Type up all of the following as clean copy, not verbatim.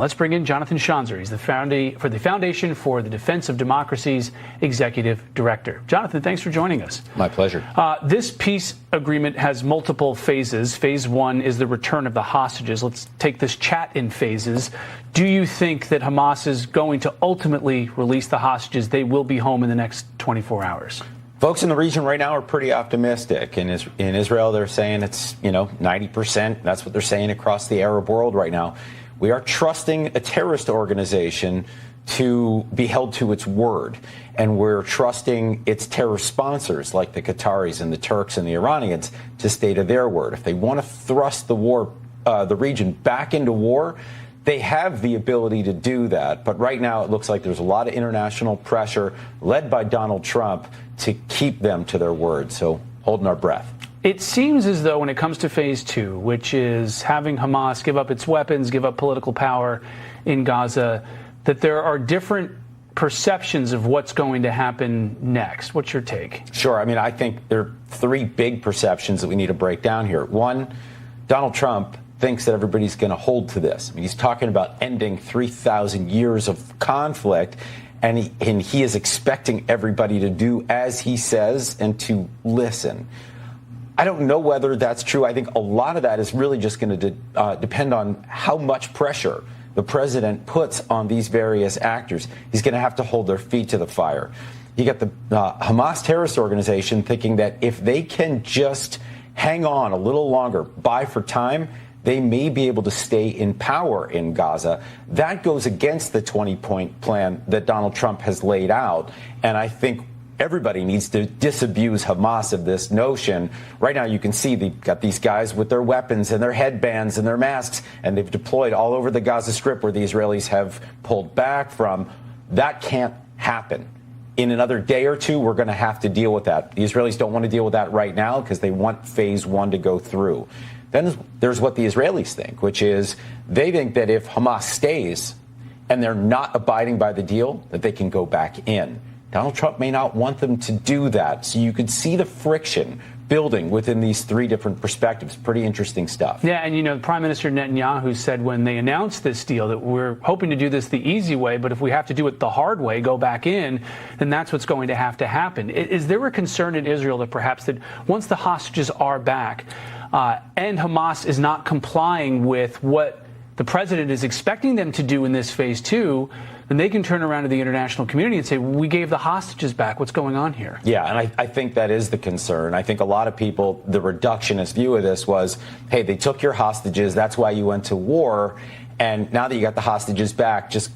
Let's bring in Jonathan Schanzer. He's the Foundation for the Defense of Democracy's Executive Director. Jonathan, thanks for joining us. My pleasure. This peace agreement has multiple phases. Phase one is the return of the hostages. Let's take this chat in phases. Do you think that Hamas is going to ultimately release the hostages? They will be home in the next 24 hours. Folks in the region right now are pretty optimistic. In Israel, they're saying it's, 90%. That's what they're saying across the Arab world right now. We are trusting a terrorist organization to be held to its word. And we're trusting its terror sponsors, like the Qataris and the Turks and the Iranians, to stay to their word. If they want to thrust the region back into war, they have the ability to do that. But right now, it looks like there's a lot of international pressure led by Donald Trump to keep them to their word. So holding our breath. It seems as though when it comes to phase two, which is having Hamas give up its weapons, give up political power in Gaza, that there are different perceptions of what's going to happen next. What's your take? Sure. I think there are three big perceptions that we need to break down here. One, Donald Trump thinks that everybody's going to hold to this. He's talking about ending 3,000 years of conflict, and he is expecting everybody to do as he says and to listen. I don't know whether that's true. I think a lot of that is really just going to depend on how much pressure the president puts on these various actors. He's going to have to hold their feet to the fire. You got the Hamas terrorist organization thinking that if they can just hang on a little longer, buy for time, they may be able to stay in power in Gaza. That goes against the 20-point plan that Donald Trump has laid out. And I think everybody needs to disabuse Hamas of this notion. Right now, you can see they've got these guys with their weapons and their headbands and their masks, and they've deployed all over the Gaza Strip where the Israelis have pulled back from. That can't happen. In another day or two, we're going to have to deal with that. The Israelis don't want to deal with that right now because they want phase one to go through. Then there's what the Israelis think, which is they think that if Hamas stays and they're not abiding by the deal, that they can go back in. Donald Trump may not want them to do that. So you could see the friction building within these three different perspectives. Pretty interesting stuff. Yeah, and Prime Minister Netanyahu said when they announced this deal that we're hoping to do this the easy way, but if we have to do it the hard way, go back in, then that's what's going to have to happen. Is there a concern in Israel that perhaps that once the hostages are back and Hamas is not complying with what the president is expecting them to do in this phase two, then they can turn around to the international community and say, we gave the hostages back. What's going on here? Yeah, and I think that is the concern. I think a lot of people, the reductionist view of this was, hey, they took your hostages. That's why you went to war. And now that you got the hostages back, just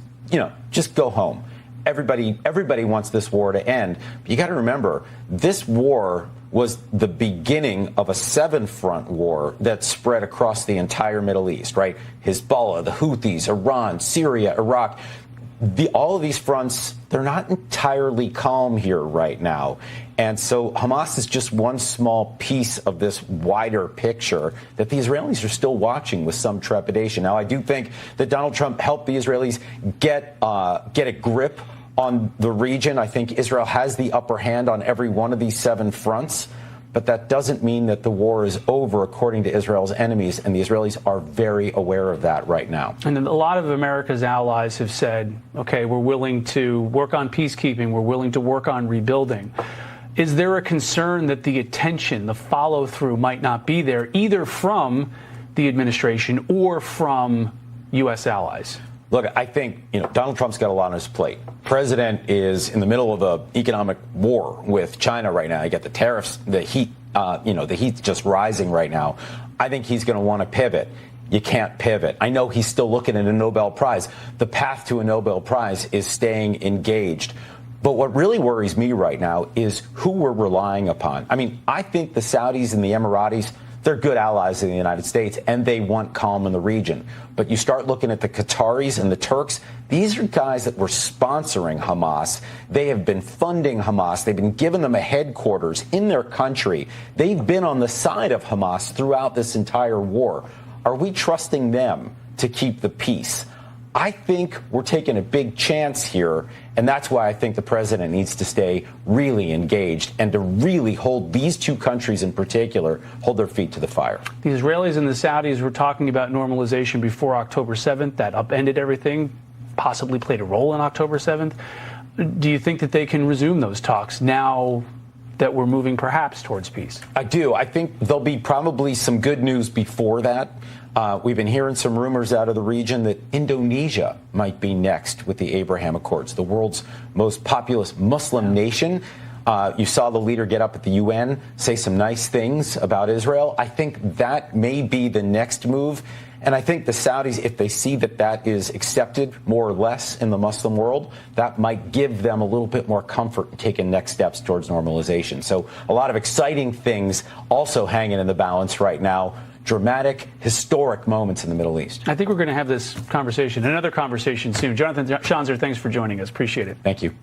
go home. Everybody wants this war to end. But you got to remember, this war was the beginning of a seven-front war that spread across the entire Middle East, right? Hezbollah, the Houthis, Iran, Syria, Iraq. All of these fronts, they're not entirely calm here right now. And so Hamas is just one small piece of this wider picture that the Israelis are still watching with some trepidation. Now, I do think that Donald Trump helped the Israelis get a grip on the region. I think Israel has the upper hand on every one of these seven fronts. But that doesn't mean that the war is over, according to Israel's enemies, and the Israelis are very aware of that right now. And a lot of America's allies have said, okay, we're willing to work on peacekeeping, we're willing to work on rebuilding. Is there a concern that the attention, the follow-through might not be there, either from the administration or from U.S. allies? Look, I think, Donald Trump's got a lot on his plate. President is in the middle of an economic war with China right now. You got the tariffs, the heat, the heat's just rising right now. I think he's going to want to pivot. You can't pivot. I know he's still looking at a Nobel Prize. The path to a Nobel Prize is staying engaged. But what really worries me right now is who we're relying upon. I think the Saudis and the Emiratis, they're good allies in the United States, and they want calm in the region. But you start looking at the Qataris and the Turks, these are guys that were sponsoring Hamas. They have been funding Hamas. They've been giving them a headquarters in their country. They've been on the side of Hamas throughout this entire war. Are we trusting them to keep the peace? I think we're taking a big chance here, and that's why I think the president needs to stay really engaged and to really hold these two countries in particular, hold their feet to the fire. The Israelis and the Saudis were talking about normalization before October 7th. That upended everything, possibly played a role in October 7th. Do you think that they can resume those talks now that we're moving perhaps towards peace? I do. I think there'll be probably some good news before that. We've been hearing some rumors out of the region that Indonesia might be next with the Abraham Accords, the world's most populous Muslim nation. You saw the leader get up at the UN, say some nice things about Israel. I think that may be the next move. And I think the Saudis, if they see that that is accepted more or less in the Muslim world, that might give them a little bit more comfort in taking next steps towards normalization. So a lot of exciting things also hanging in the balance right now. Dramatic, historic moments in the Middle East. I think we're going to have this conversation, another conversation soon. Jonathan Schanzer, thanks for joining us. Appreciate it. Thank you.